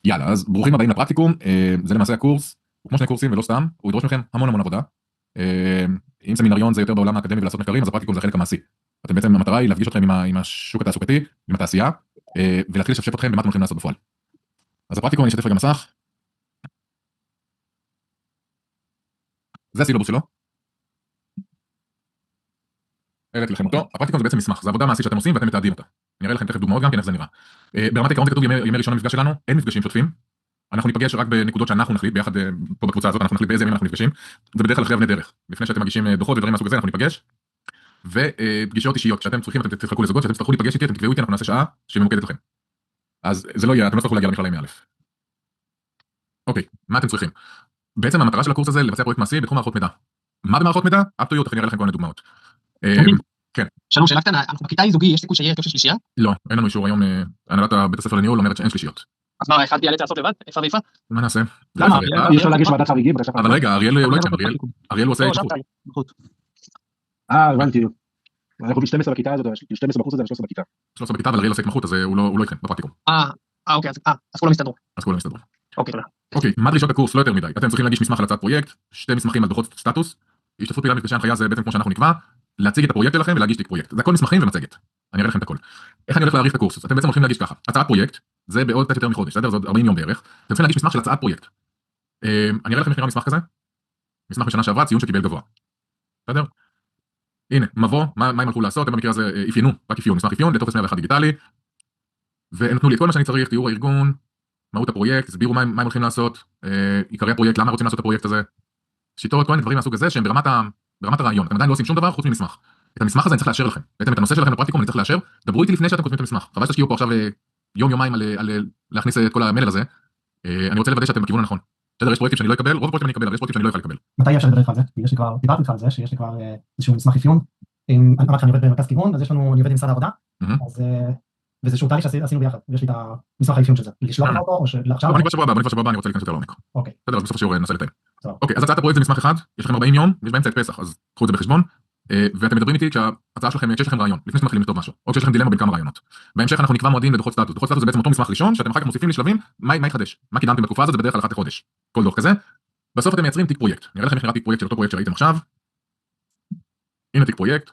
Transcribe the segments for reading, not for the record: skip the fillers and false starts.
יאללה, אז ברוכים הבאים לפרקטיקום. זה למעשה הקורס, הוא כמו שני קורסים ולא סתם, הוא ידרוש מכם המון המון עבודה. אם סמינריון זה יותר בעולם האקדמי ולעשות מחקרים, אז הפרקטיקום זה החלק המעשי. אתם בעצם, המטרה היא להפגיש אתכם עם השוק התעסוקתי, עם התעשייה, ולהתחיל לשפשף אתכם במה אתם הולכים לעשות בפועל. אז הפרקטיקום, אני אשתף רגע מסך. זה הסילובוס שלו. הראיתי לכם אותו. הפרקטיקום זה בעצם מסמך, זה עבודה מעשית שאתם עושים ואתם מתעדים אותה. אני אראה לכם תכף דוגמאות גם כן איך זה נראה. ברמת העיקרון זה כתוב ימי ראשון המפגש שלנו, אין מפגשים שוטפים. אנחנו ניפגש רק בנקודות שאנחנו נחליט ביחד פה בקבוצה הזאת, אנחנו נחליט באיזה ימים אנחנו נפגשים. זה בדרך כלל אחרי אבני דרך. לפני שאתם מגישים דוחות ודברים מהסוג הזה, אנחנו ניפגש. ופגישות אישיות, שאתם צריכים, אתם תחלקו לזוגות, שאתם תצטרכו להיפגש איתי, אתם תקבעו איתי, אנחנו נעשה שעה שממוקדת לכם. אז זה לא יהיה, אתם לא תצטרכו להגיע למכללה ימי א'. אוקיי, מה אתם צריכים? בעצם המטרה של הקורס הזה לבצע פרויקט מעשי בתחום מערכות מידע. מה במערכות מידע? up to you, תכף אני אראה לכם כל מיני דוגמאות. כן. שלום, שאלה קטנה, אנחנו בכיתה אי זוגי, יש סיכוי שיהיה הרכב של שלישייה? לא, אין לנו אישור היום, הנהלת בית הספר לניהול אומרת שאין שלישיות. אז מה, אחד ייאלץ לעשות לבד? איפה ואיפה? מה נעשה? למה? יש לו להגיש ועדת חריגים? אבל רגע, אריאל הוא לא איתכם, אריאל הוא עושה התמחות. הבנתי. אנחנו ב-12 בכיתה הזאת, 12 בחוץ הזה, 13 בכיתה. 13 בכיתה, אבל אריאל עושה התמחות, אז הוא לא איתכם בפרקטיקום. אוקיי, אז כולם מסתדרו. אוקיי, תודה. אוקיי, מה דרישות הקורס? לא יותר מדי. אתם צריכים להגיש מסמך על הצעת פרויקט, שתי מסמכים על דוחות סטטוס, השתתפות פעילה במפגשי הנחיה, זה בעצם כמו שאנחנו נקבע, להציג את הפרויקט שלכם ולהגיש תיק פרויקט. זה הכל מסמכים ומצגת. אני אראה לכם את הכל. איך אני הולך להעריך את הקורס? אתם בעצם הולכים להגיש ככה. הצעת פרויקט, זה בעוד קצת יותר מחודש, בסדר? זה עוד 40 יום בערך. אתם צריכים להגיש מסמך של הצעת פרויקט. אני אראה לכם איך נראה מסמך כזה. מסמך בשנה שעברה, ציון שקיבל גבוה. בסדר? הנה, מבוא, מה הם הלכו לעשות? הם במקרה הזה אפיינו, רק אפיון, מסמך אפיון, לטופס 101 דיגיטלי. והם נתנו לי את כל מה שאני צריך, תיאור הארגון, מהות הפרויקט, הסבירו מה הם הולכים לעשות, עיקרי הפרויקט, למה רוצים לעשות את הפרויקט הזה. שיטות, כל מיני דברים מהסוג הזה שהם ברמת הרעיון. אתם עדיין לא עושים שום דבר חוץ ממסמך. את המסמך הזה אני צריך לאשר לכם. בעצם את הנושא שלכם בפרקטיקום אני צריך לאשר. דברו איתי לפני שאתם כותבים את המסמך. חבל שתשקיעו פה עכשיו יום-יומיים על להכניס את כל המלל הזה. אני רוצה לוודא שאתם בכיוון הנכון. בסדר, יש פרויקטים שאני לא אקבל, רוב הפרויקטים אני אקבל, אבל יש פרויקטים שאני לא אוכל לקבל. מתי אפשר לדבר איתך על זה? יש לי כבר, דיברתי איתך על זה, שיש לי כבר איזשהו מסמך אפיון. אמרתי אני עובד במרכז כיוון, אז אני עובד עם משרד העבודה. אז וזה שהוא תהליך שעשינו ביחד, יש לי את המסמך האפיון של זה. לשלוח אותו או שעכשיו? אני כבר שבוע הבא אני רוצה להיכנס יותר לעומק. אוקיי. בסדר, אז בסוף השיעור ננסה לתאם. אוקיי, אז הצעת הפרויקט זה מסמך אחד, יש לכם 40 יום, יש באמצע את פסח, אז קחו את זה בחשבון. ואתם מדברים איתי כשההצעה שלכם, כשיש לכם רעיון, לפני שאתם מתחילים לכתוב משהו, או כשיש לכם דילמה בין כמה רעיונות. בהמשך אנחנו נקבע מועדים לדוחות סטטוס. דוחות סטטוס זה בעצם אותו מסמך ראשון, שאתם אחר כך מוסיפים לשלבים, מה יתחדש, מה קידמתם בתקופה הזאת, זה בדרך כלל אחת לחודש. כל דוח כזה. בסוף אתם מייצרים תיק פרויקט. נראה לכם איך נראה תיק פרויקט של אותו פרויקט שראיתם עכשיו. הנה תיק פרויקט.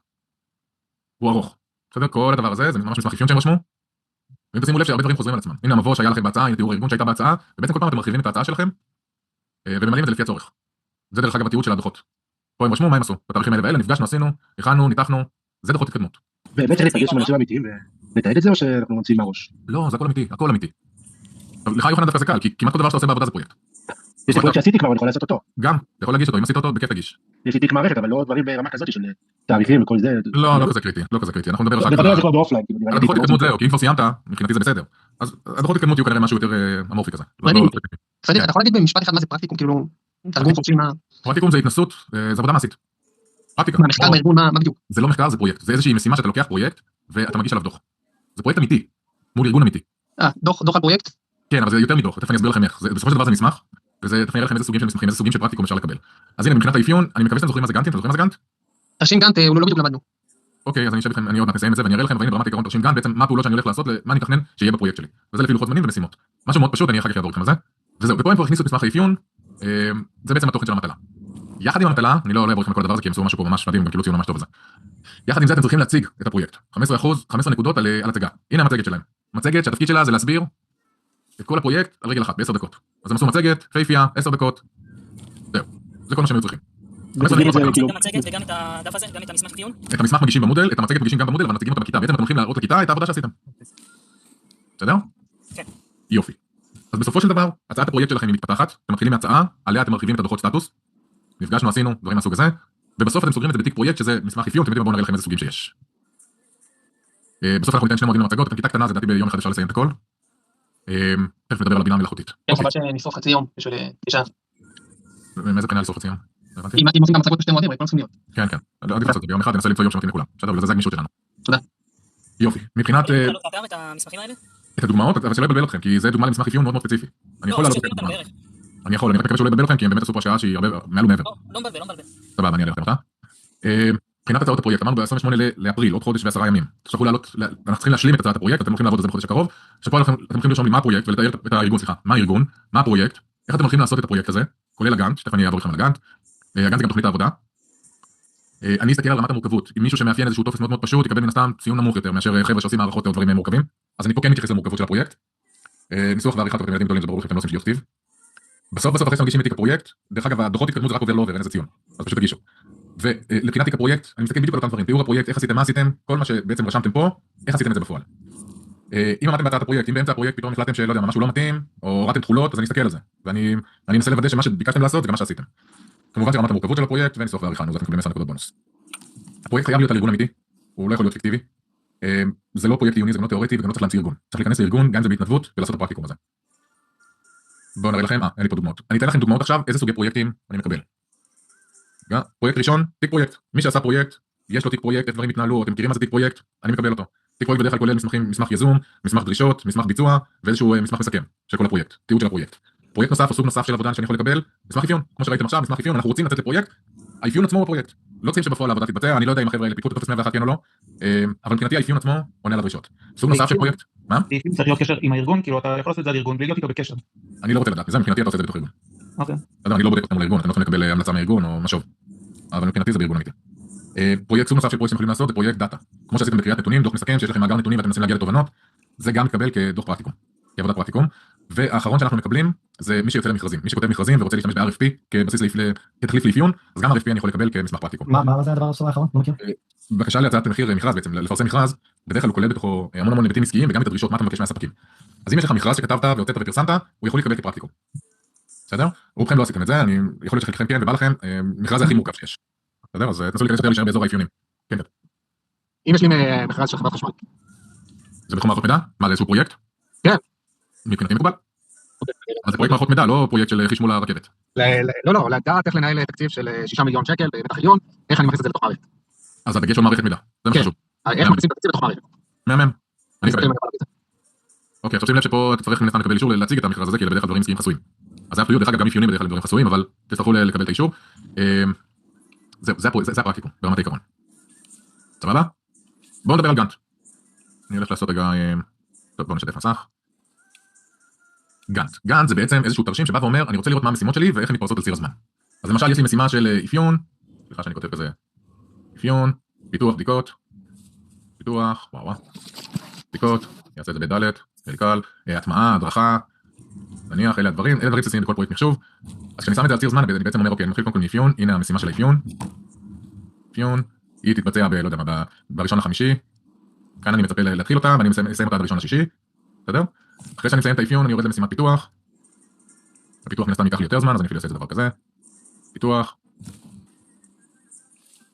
הוא ארוך. בסדר? כל הדבר הזה זה ממש מסמך אפיון שהם רשמו. ואם תשימו לב שהרבה דברים חוזרים על עצמם. הנה המבוא שהיה לכם בהצעה, הנה תיאור הארגון שהייתה בהצעה, ובעצם כל פעם אתם מרחיבים את ההצעה שלכם וממלאים את זה לפי הצורך. זה דרך אגב התיעוד של הדוחות. פה הם רשמו מה הם עשו. בתאריכים האלה ואלה נפגשנו, עשינו, הכנו, ניתחנו, זה דוחות התקדמות. באמת שאני אפגש עם אנשים אמיתיים ונתעד את זה או שאנחנו ממציאים מהראש? לא, זה הכל אמיתי, הכל אמיתי. לך יוחנן דווקא זה קל, כי כמעט כל דבר שאתה עושה בעבודה זה פרויקט. יש לי פרויקט שעשיתי כבר, אני יכול לעשות אותו. גם, אתה יכול להגיש אותו, אם עשית אותו, בכיף תגיש. יש לי תיק מערכת, אבל לא דברים ברמה כזאת של תאריכים וכל זה. לא, לא כזה קריטי, לא כזה קריטי. אנחנו נדבר על זה כבר באופליין. הדוחות התקדמות זהו, כי אם כבר סיימת, מבחינתי זה בסדר. אז הדוחות התקדמות יהיו כנראה משהו יותר אמורפי כזה. אתה יכול להגיד במשפט אחד מה זה פרקטיקום, כאילו, תרגום חופשי מה... פרקטיקום זה התנסות, זה עבודה מעשית. פרקטיקה. מחקר בארגון, מה בדיוק? זה לא מחקר, זה פרויקט. זה איזושהי משימה שאתה לוקח פרויקט ואתה מגיש עליו דוח. זה פרויקט אמיתי, מול ארגון אמיתי. דוח על פרויקט? כן, אבל זה יותר מדוח, תכף אני אסביר לכם איך. בסופו של דבר זה מסמך, וזה תכף אני אראה לכם איזה סוגים של מסמכים, איזה סוגים של פרקטיקום אפשר לקבל. אז הנה מבחינת האפיון, אני מקווה שאתם זוכרים מה זה גאנט, אתם זוכרים מה זה גאנט? תרשים גאנט, הוא לא בדיוק למדנו. אוקיי, אז אני אשב איתכם, אני עוד מעט אסיים את זה ואני אראה לכם, והנה ברמת העיקרון תרשים גאנט, בעצם מה הפעולות שאני הולך לעשות, מה אני מתכנן שיהיה בפרויקט שלי. וזה לפי לוחות זמנים ומשימות. משהו מאוד פשוט, אני אחר כך אעבור איתכם על זה. וזהו, ופה הם כבר הכניסו את מסמך האפיון, זה בעצם התוכן של המטלה. יחד עם המטלה, אני לא אעבור איתכם כל הדבר הזה כי הם עשו משהו פה ממש מדהים, גם קיבלו ציון ממש טוב בזה. יחד עם זה אתם צריכים להציג את הפרויקט. 15%, 15 נקודות על הצגה. הנה המצגת שלהם. מצגת שהתפקיד שלה זה להסביר את כל הפרויקט על רגל אחת ב10 דקות. אז הם עשו מצגת, פייפיה, 10 דקות. זהו. זה כל מה שהם צריכים. גם המצגת וגם את הדף הזה, גם את המסמך דיון? את המסמך מגישים במודל, את המצגת מגישים גם במודל, אבל מציגים אותה בכיתה. בעצם אתם הולכים להראות לכיתה את העבודה שעשיתם. בסדר? כן. יופי. אז בסופו של דבר, הצעת הפרויקט שלכם היא מתפתחת, אתם מתחילים מהצעה, עליה אתם מרחיבים את הדוחות סטטוס. נפגשנו, עשינו, דברים מהסוג הזה, ובסוף אתם סוגרים את זה בתיק פרויקט שזה מסמך אפיון, אתם יודעים, בואו נראה לכם איזה סוגים שיש. בסוף אנחנו ניתן שני מועדים למצגות, אתם כיתה קטנה, זה לדעתי ביום אחד אפשר לסיים את הכל. תכף נדבר על הבינה המלאכותית. כן, חבל שנשרוף חצי יום, בשביל אישה. מאיזה בחינה לשרוף חצי יום? אם עושים גם מצגות בשתי מועדים, לא צריכים להיות. כן, כן. עדיף לעשות את זה ביום אחד, ננסה למצוא יום שמתאים לכולם. בסדר, זה הגמישות שלנו. תודה. יופי. מבחינת... גם את המסמכים האלה? את הדוגמאות, אבל שלא יבלבל אתכם, כי זה דוגמה למסמך אפיון מאוד מאוד ספציפי. אני יכול לעלות את הדוגמה. אני רק מקווה שלא יבלבל אתכם, כי הם באמת עשו פה השעה שהיא הרבה מעל ומעבר. לא מבלבל. סבבה, אני אעלה לכם אותה. מבחינת הצעות הפרויקט, אמרנו ב-28 לאפריל, עוד חודש ו10 ימים. תצטרכו לעלות, אנחנו צריכים להשלים את הצעת הפרויקט, אתם הולכים לעבוד על זה בחודש הקרוב, שפה אתם הולכים לרשום לי מה הפרויקט ולתאר את הארגון, סליחה, מה הארגון, מה הפרויקט, איך אתם הולכים לעשות את הפרויקט הזה, כולל הגאנט, שתכף אני אעבור איתכם על הגאנט. הגאנט זה גם תוכנית העבודה. אני אסתכל על רמת המורכבות, אם מישהו שמאפיין איזשהו טופס מאוד מאוד פשוט, יקבל מן הסתם ציון נמוך יותר מאשר חבר'ה שעושים מערכות או דברים מורכבים. אז אני פה כן מתייחס למורכבות של הפרויקט. ניסוח ועריכת ילדים גדולים זה ברור שאתם לא עושים שטויות כתיב. בסוף אחרי שאתם מגישים את תיק הפרויקט, דרך אגב הדוחות התקדמות זה רק עובר לא עובר, אין איזה ציון, אז פשוט תגישו. ולבחינת תיק הפרויקט, אני מסתכל בדיוק על אותם דברים, תיאור הפרויקט, איך עשיתם, מה עשיתם, כל מה שבעצם רשמתם פה, איך עשיתם את זה בפועל. אם עמדתם בהצעת הפרויקט, אם באמצע הפרויקט פתאום החלטתם שלא יודע, משהו לא מתאים, או הורדתם תחולות, אז אני אסתכל על זה, ואני אנסה לוודא שמה שביקשתם לעשות זה גם מה שעשיתם. כמובן שרמת המורכבות של הפרויקט וניסוח ועריכה, אז אתם מקבלים 10 נקודות בונוס. הפרויקט חייב להיות על ארגון אמיתי, הוא לא יכול להיות פיקטיבי. זה לא פרויקט עיוני, זה לא תיאורטי, וגם לא צריך להמציא ארגון. צריך להיכנס לארגון, גם אם זה בהתנדבות, ולעשות את הפרקטיקום הזה. בואו נראה לכם, אין לי פה דוגמאות. אני אתן לכם דוגמאות עכשיו, איזה סוגי פרויקטים אני מקבל. פרויקט ראשון, תיק פרויקט. מי שעשה פרויקט, יש לו תיק פרויקט, איך דברים מתנהלו, אתם מכירים מה זה תיק פרויקט, אני מקבל אותו. תיק פרויקט בדרך כלל כולל מסמך יזום, מסמך דרישות, מסמך ביצוע, ואיזשהו מסמך מסכם של כל הפרויקט, תיעוד של הפרויקט. פרויקט נוסף או סוג נוסף של עבודה שאני יכול לקבל, מסמך אפיון, כמו שראיתם עכשיו, מסמך אפיון, אנחנו רוצים לצאת לפרויקט, האפיון עצמו הוא הפרויקט. לא צריכים שבפועל העבודה תתבצע, אני לא יודע אם החבר'ה האלה פיתחו את הטופס 101 כן או לא, אבל מבחינתי האפיון עצמו עונה על הדרישות. סוג נוסף של פרויקט, מה? צריך להיות קשר עם הארגון, כאילו אתה יכול לעשות את זה על ארגון בלי להיות איתו בקשר. אני לא רוצה לדעת, זה מבחינתי אתה עושה את זה בתוך ארגון. אוקיי. אני לא בודק אותם לארגון, אתם לא יכולים לקבל המלצה מהארגון או משהו. אבל מבחינתי זה בארגון אמיתי. פרויקט סוג נוסף של פרויקט שאתם יכולים לעשות זה פרויקט דאטה. כמו שעשיתם בקריאת נתונים, דוח מסכם שיש לכם מאגר נתונים ואתם מנסים להגיע לתובנות, זה גם מתקבל כדוח פרקטיקום, כעבודת פרקטיקום. והאחרון שאנחנו מקבלים זה מי שיוצא למכרזים, מי שכותב מכרזים ורוצה להשתמש ב-RFP כתחליף לאפיון, אז גם RFP אני יכול לקבל כמסמך פרקטיקום. מה זה הדבר האחרון? לא מכיר. בקשה להצעת מחיר מכרז בעצם, לפרסם מכרז, בדרך כלל הוא כולל בתוכו המון היבטים עסקיים וגם את הדרישות, מה אתה מבקש מהספקים. אז אם יש לך מכרז שכתבת והוצאת ופרסמת, הוא יכול להתקבל כפרקטיקום. בסדר? רובכם לא עשיתם את זה, אני יכול להיות שחלקכם כן ובא לכם, מכרז הכי מורכב שיש. בסדר? אז תנסו להיכנס יותר להישאר באזור האפיונים. כן. אם יש לי מכרז של חברת חשמל. זה בתחום מערכות מידע? מה, זה איזשהו פרויקט? כן. מבחינתי מקובל. אז זה פרויקט מערכות מידע, לא פרויקט של חשמול הרכבת. לא, לדעת איך לנהל תקציב של 6 מיליון שקל במתח עליון, איך אני מכניס את זה לתוך מערכת. אז הדגש על מערכת מידע, זה מה שחשוב. איך מכניסים תקציב לתוך מערכת. מהמם. אני אקבל. אוקיי, עכשיו שים לב שפה אתה צריך מן הסתם לקבל אישור להציג את המכרז הזה, כי בדרך כלל דברים עסקיים חסויים. אז זה אפילו דרך אגב גם אפיונים בדרך כלל דברים חסויים, אבל תצטרכו לקבל את האישור. זה הפרקטיקום, ברמת העיקרון. סבבה? בואו נדבר על גאנט. אני הולך לעשות רגע, טוב, בואו נשתף מסך. גאנט זה בעצם איזשהו תרשים שבא ואומר, אני רוצה לראות מה המשימות שלי ואיך הן מתפרסות על ציר הזמן. אז למשל יש לי משימה של אפיון, סליחה שאני כותב כזה, אפיון, פיתוח, בדיקות, פיתוח, בדיקות, יעשה את זה בדלת, קל, הטמעה, הדרכה, נניח, אלה דברים בסיסיים בכל פרויקט מחשוב. אז כשאני שם את זה על ציר זמן, אני בעצם אומר, אוקיי, אני מתחיל קודם כל מאפיון, הנה המשימה של האפיון, אפיון, היא תתבצע לא יודע מה, בראשון לחמישי, כאן אני מצפה להתחיל אותה, ואני מסיים אותה עד הראשון לשישי, בסדר? אחרי שאני מסיים את האפיון, אני יורד למשימת פיתוח, הפיתוח מן הסתם ייקח לי יותר זמן, אז אני אפילו אעשה את זה דבר כזה, פיתוח,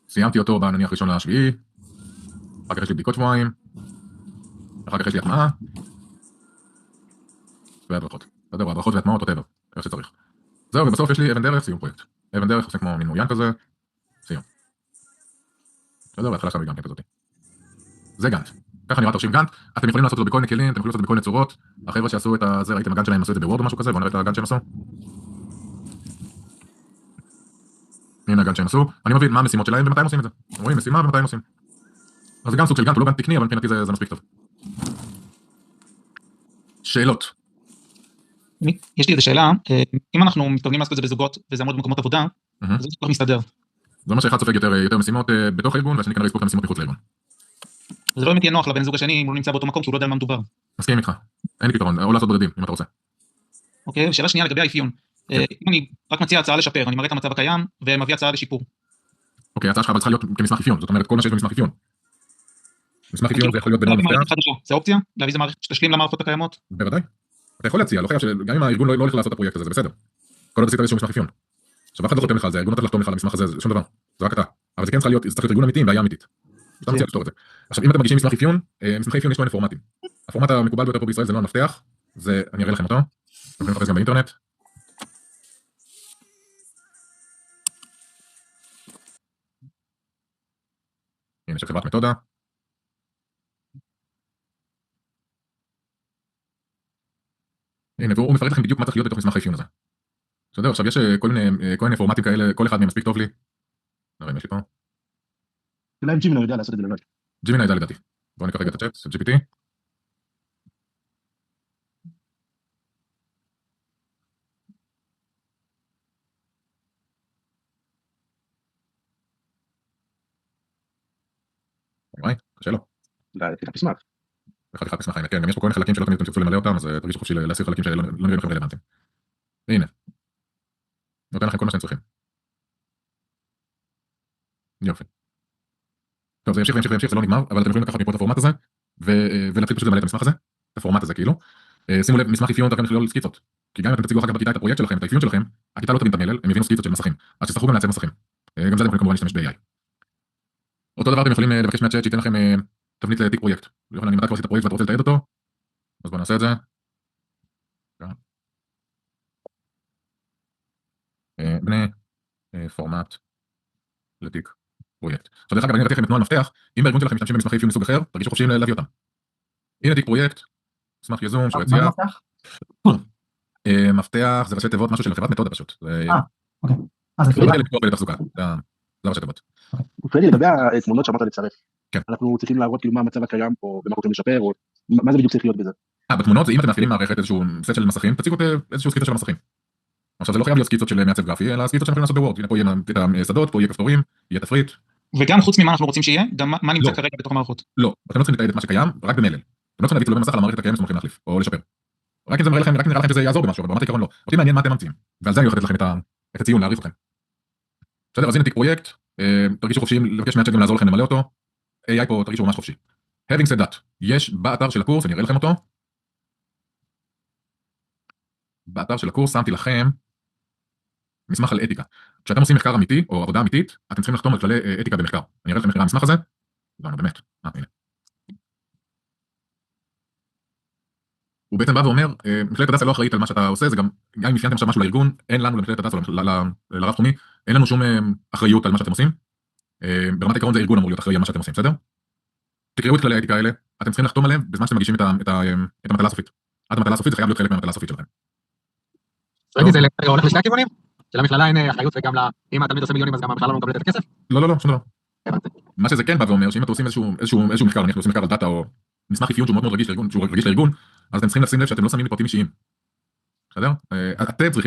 סיימתי אותו בנניח ראשון לשביעי, אחר כך יש לי בדיקות שבועיים, אחר כך יש לי הטמעה, והדרכות. בסדר, הדרכות והטמעות, או טבע, איך שצריך. זהו, ובסוף יש לי אבן דרך, סיום פרויקט. אבן דרך עושה כמו מין מוין כזה, סיום. בסדר, בהתחלה שלנו גם כן כזאת. זה גאנט. ככה נראה תרשים גאנט. אתם יכולים לעשות אותו בכל מיני כלים, אתם יכולים לעשות את זה בכל מיני צורות. החבר'ה שעשו את זה, ראיתם הגאנט שלהם עשו את זה בוורד או משהו כזה, בואו נראה את הגאנט שהם עשו. הנה הגאנט שהם עשו. אני מבין מה המשימות שלהם ומתי הם עושים את זה. רואים משימה ומתי הם עושים. אז זה גם סוג של גאנט, הוא לא גאנט תקני, אבל מבחינתי זה מספיק טוב. שאלות. יש לי איזו שאלה, אם אנחנו מתכוונים לעשות את זה בזוגות וזה אמור במקומות עבודה, אז זה כבר מסתדר. זה אומר שאחד סופג יותר משימות בתוך הארגון, והשני כנראה יספוג את המשימות מחוץ לארגון. זה לא באמת יהיה נוח לבן זוג השני אם הוא נמצא באותו מקום, כי הוא לא יודע על מה מדובר. מסכים איתך, אין לי פתרון, או לעשות בודדים, אם אתה רוצה. אוקיי, שאלה שנייה לגבי האפיון. אם אני רק מציע הצעה לשפר, אני מראה את המצב הקיים, ומביא הצעה לשיפור. אוקיי, ההצעה שלך אבל צריכה להיות כמסמך אפיון, זאת אומרת כל מה שיש במסמך אפיון. מסמך אפיון זה יכול להיות בנועם מפתח. זה אופציה? להביא איזה מערכת שתשלים למערכות הקיימות? בוודאי. אתה יכול להציע, לא חייב שגם אם הארגון לא הולך לעשות את הפרויקט הזה, זה בסדר. כל עוד עשית איזשהו מסמך אפיון. עכשיו, אף אחד לא חותם לך על זה, הארגון לא צריך לחתום לך על המסמך הזה, זה שום דבר. זה רק אתה. אבל זה כן צריך להיות ארגון אמיתי עם בעיה אמיתית. אתה מציע לפתור את זה. עכשיו, אם אתם מגישים מסמך אפיון, מסמכי אפיון יש כל מיני פורמטים. הפורמט המקובל ביותר פה בישראל זה נועם מפתח, זה אני אראה לכם אותו. אתם יכולים לחפש גם באינטרנט. הנה של חברת מתודה. הנה, והוא מפרט לכם בדיוק מה צריך להיות בתוך מסמך האפיון הזה. בסדר, עכשיו יש כל מיני פורמטים כאלה, כל אחד מהם מספיק טוב לי. נראה אם יש לי פה. אולי ג'ימיני יודע לעשות את זה לבד. ג'ימיני ידע לדעתי. בואו ניקח רגע את הצ'אט של GPT. וואי, קשה לו. לפתח מסמך. חתיכת מסמך, כן, גם יש פה כל מיני חלקים שלא תמיד אתם תרצו למלא אותם, אז תרגישו חופשי להסיר חלקים שלא נראים לכם רלוונטיים. הנה. נותן לכם כל מה שאתם צריכים. יופי. טוב, זה ימשיך וימשיך וימשיך, זה לא נגמר, אבל אתם יכולים לקחת מפה את הפורמט הזה, ולהתחיל פשוט למלא את המסמך הזה, את הפורמט הזה כאילו. שימו לב, מסמך אפיון תכף לכלול סקיצות. כי גם אם אתם תציגו אחר כך בכיתה את הפרויקט שלכם, את האפיון שלכם, הכיתה לא תבין את המלל, הם יבינו סקיצות של מסכים. אז תצטרכו גם לעצב מסכים. גם זה אתם יכולים כמובן להשתמש ב-AI. אותו דבר אתם יכולים לבקש מהצ'אט שייתן לכם תבנית לתיק פרויקט. אם אתה כבר עשית פרויקט ואתה רוצה לתעד אותו, אז בואו נעשה את זה. בני פורמט לתיק פרויקט. עכשיו דרך אגב, אני נתתי לכם את נוהל מפתח, אם בארגון שלכם משתמשים במסמכי אפיון מסוג אחר, תרגישו חופשיים להביא אותם. הנה תיק פרויקט, מסמך יזום, שורה יציאה. מפתח זה ראשי תיבות, משהו של חברת מתודה פשוט. אוקיי. זה ראשי תיבות. פרדי, לגבי התמונות שאמרת לצרף, כן. אנחנו צריכים להראות כאילו מה המצב הקיים פה, ומה רוצים לשפר, או מה זה בדיוק צריך להיות בזה? בתמונות זה אם אתם מפעילים מערכת איזשהו סט של מסכים, תציגו איזשהו סקיצה של המסכים. עכשיו זה לא חייב להיות סקיצות של מעצב גרפי, אלא סקיצות שאתם יכולים לעשות בוורד. הנה פה יהיה את השדות, פה יהיה כפתורים, יהיה תפריט. וגם חוץ ממה אנחנו רוצים שיהיה, גם מה נמצא כרגע בתוך המערכות. לא, אתם לא צריכים לתעד את מה שקיים, רק במלל. אתם לא צריכים להגיד לו במסך על המערכת הקיימת שאתם הולכים להחליף, או לשפר. רק אם זה נראה לכם שזה יעזור במשהו, אבל ברמת העיקרון לא. אותי מעניין מה אתם ממציאים, ועל זה אני הולך לתת לכם את הציון, להעריך אתכם. בסדר, אז הנה תיק פרויקט, תרגישו חופשיים, לבקש מהצ'אט גם לעזור לכם למלא אותו. AI פה תרגישו ממש חופשי. Having said that, יש באתר של הקורס, אני אראה לכם אותו. באתר של הקורס שמתי לכם מסמך על אתיקה. כשאתם עושים מחקר אמיתי או עבודה אמיתית, אתם צריכים לחתום על כללי אתיקה במחקר. אני אראה לכם איך נראה המסמך הזה. לא, באמת. הנה. הוא בעצם בא ואומר, מכללת הדסה לא אחראית על מה שאתה עושה, זה גם אם הפיינת עכשיו משהו לארגון, אין לנו למכללת הדסה או לרב תחומי, אין לנו שום אחריות על מה שאתם עושים. ברמת העיקרון זה ארגון אמור להיות אחראי על מה שאתם עושים, בסדר? תקראו את כללי האתיקה האלה, אתם צריכים לחתום עליהם בזמן שאתם מגישים את המטלה הסופית. עד המטלה הסופית זה חייב להיות חלק מהמטלה הסופית שלכם. רגע, זה הולך לשני הכיוונים? שלמכללה אין אחריות וגם אם התלמיד עושה מיליונים אז גם המכללה לא מקבלת את הכסף? לא, שום דבר. מה שזה כן בא ואומר, שאם אתם עושים איזשהו מחקר, אנחנו עושים מחקר על דאטה או מסמך אפיון שהוא מאוד מאוד רגיש לארגון, אז אתם צריכים לשים לב שאתם לא שמים פרטים אישיים. בסדר?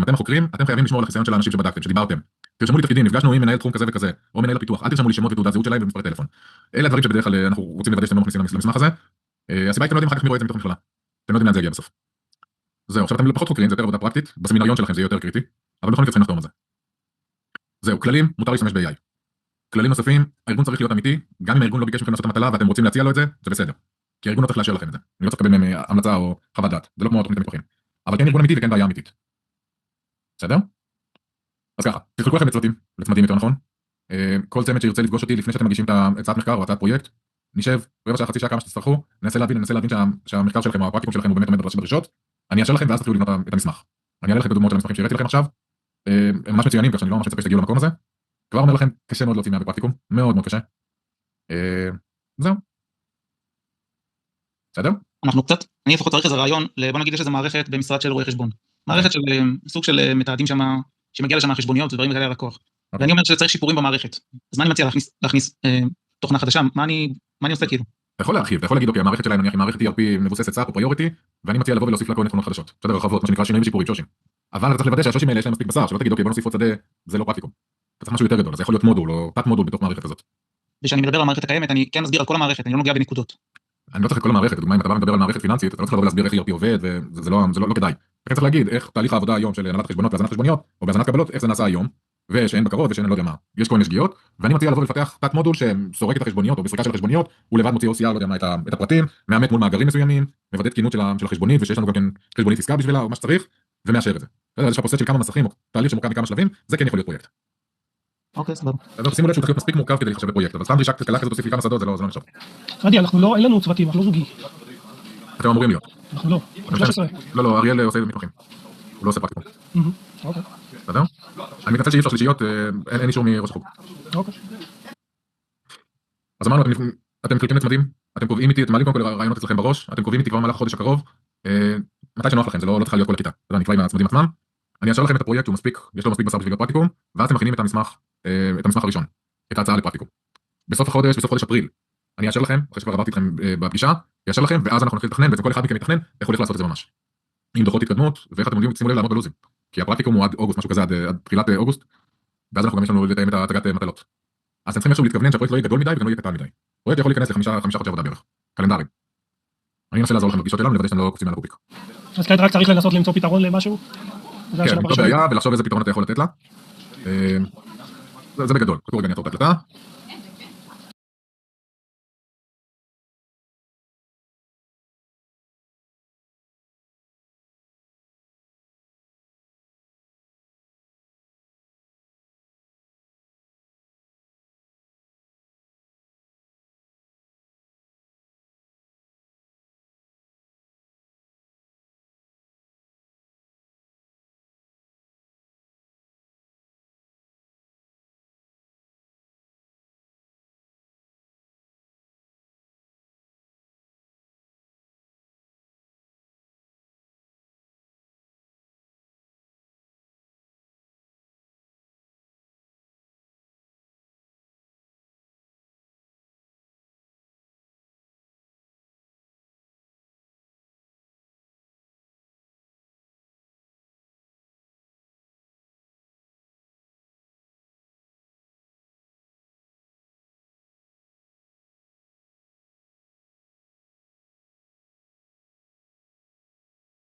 אתם החוקרים, אתם חייבים לשמור על החיסיון של האנשים שבדקתם, שדיברתם. תרשמו לי תפקידים, נפגשנו עם מנהל תחום כזה וכזה, או מנהל הפיתוח, אל תרשמו לי שמות ותעודת זהות שלהם ומספרי טלפון. אלה הדברים שבדרך כלל אנחנו רוצים לוודא שאתם לא מכניסים למסמך הזה. הסיבה היא שאתם לא יודעים אחר כך מי רואה את זה מתוך מכללה. אתם לא יודעים לאן זה יגיע בסוף. זהו, עכשיו אתם פחות חוקרים, זה יותר עבודה פרקטית, בסמינריון שלכם זה יותר קריטי, אבל בכל מקרה צריכים לחתום על זה. זהו, כללים, מותר להשתמש ב-AI. כללים נוספים, הארגון צריך להיות אמיתי, גם אם הארגון לא ביקש מכם לעשות את המטלה ואתם רוצים להציע לו את זה, זה בסדר. כי הארגון לא צריך לאשר לכם את זה. אני לא צריך לקבל מהם המלצה או חוות דעת, זה לא כמו התוכנית המתמחים. אבל כן ארגון אמיתי וכן בעיה אמיתית. בסדר? אז ככה, תחלקו לכם לצמדים יותר נכון. כל צמד שירצה לפגוש אותי לפני שאתם מגישים את הצעת מחקר או הצעת פרויקט, נשב רבע שעה, חצי שעה, כמה שתצטרכו, ננסה להבין שהמחקר שלכם או הפרקטיקום שלכם הוא באמת עומד בדרישות. אני אאשר לכם ואז תתחילו לבנות את המסמך. אני אעלה לכם את הדוגמאות של המסמכים שהראיתי לכם עכשיו. הם ממש מצוינים, כך שאני לא ממש מצפה שתגיעו למקום הזה. כבר אומר לכם, קשה מאוד להוציא מהפרקטיקום, מאוד מאוד קשה. זהו. בסדר? אנחנו קצת, אני לפחות צריך איזה רעיון, בוא נגיד יש איזה מערכת במשרד של רואי חשבון. מערכת של סוג של מתעדים שם, שמגיע לשם החשבוניות ודברים כאלה ללקוח. ואני אומר שצריך שיפורים במערכת. אז מה אני מציע להכניס תוכנה חדשה? מה אני עושה כאילו? אתה יכול להרחיב, אתה יכול להגיד, אוקיי, המערכת שלהם, נניח, היא מערכת ERP מבוססת SAP או פריוריטי, ואני מציע לבוא ולהוסיף לה כל מיני תכונות חדשות. בסדר, רחבות, מה שנקרא שינויים ושיפורים, שושים. אבל אתה צריך לוודא שהשושים האלה יש להם מספיק בשר, שלא תגיד, אוקיי, בוא נוסיף עוד שדה, זה לא פרקטיקום. אתה צריך משהו יותר גדול, זה יכול להיות מודול או תת מודול בתוך מערכת הזאת. ושאני מדבר על המערכת הקיימת, אני כן מסביר על כל המערכת, אני לא נוגע בנקודות. אני לא צריך את כל המערכת, לדוגמה, אם אתה בא ומדבר על מערכת פיננסית, אתה לא צריך לבוא ולהסביר איך ERP עובד, וזה לא כדאי. אתה צריך להגיד איך תהליך העבודה היום של הנהלת חשבונות והזנת חשבוניות, או בהזנת קבלות, איך זה נעשה היום, ושאין בקרות ושאין לא יודע מה. יש כל מיני שגיאות, ואני מציע לבוא ולפתח תת מודול שסורק את החשבוניות או בסריקה של החשבוניות, הוא לבד מוציא OCR, לא יודע מה, את הפרטים, מאמת מול מאגרים מסוימים, מוודא תקינות של החשבונית ושיש לנו גם כן חשבונית עסקה בשבילה או מה שצריך, ומאשר את זה. יש לך פרוסט של כמה מסכים או תהליך שמורכב מכמה שלבים, זה כן יכול להיות פרויקט. אוקיי, סבבה. אז שימו לב שהוא צריך להיות מספיק מורכב כדי לחשב בפרויקט, אבל סתם דרישה קלה כזאת תוסיף לי כמה שדות, זה לא נחשב. עדי, אין לנו צוותים, אנחנו לא זוגי. אתם אמורים להיות. אנחנו לא. 13. לא, אריאל עושה מתמחים. הוא לא עושה פרקטיקום. אוקיי. בסדר? אני מתנצל שאי אפשר שלישיות, אין אישור מראש החוג. אוקיי. אז אמרנו, אתם מחלקים לצמדים, אתם קובעים איתי, אתם מעלים כל הרעיונות אצלכם בראש, אתם קובעים איתי כבר במהלך החודש הקרוב, מתי שנוח לכם, זה לא צריכה להיות כל הכיתה. אני אקבע עם הצמדים עצמם, אני אאשר לכם את הפרויקט, יש לו מספיק בשר בשביל הפרקטיקום, ואז אתם מכינים את המסמך הראשון, את ההצעה לפרקטיקום. בסוף חודש אפריל, אני אאשר לכם, אחרי שכבר עברתי איתכם בפגישה, אאשר לכם, ואז אנחנו נתחיל לתכנן, בעצם כל אחד מכם יתכנן איך הולך לעשות את זה ממש. עם דוחות התקדמות, ואיך אתם יודעים, שימו לב לעמוד בלוזים. כי הפרקטיקום הוא עד אוגוסט, משהו כזה, עד תחילת אוגוסט, ואז אנחנו גם יש לנו לתאם את הצגת מטלות. אז אתם צריכים עכשיו להתכוונן שהפרויקט לא יהיה גדול מדי וגם לא יהיה קטן מדי. פרויקט יכול להיכנס לחמישה חודשי עבודה בערך, קלנדרים. אני אנסה לעזור לכם בפגישות שלנו, לוודא שאתם לא קופצים על הקופיק. אז כעת רק צריך לנסות למצוא פתרון למשהו? זה כן, השלב למצוא הראשון. בעיה ולחשוב איזה פתרון אתה יכול לתת לה. זה בגדול, כתוב רגע אני אעצור את ההקלטה.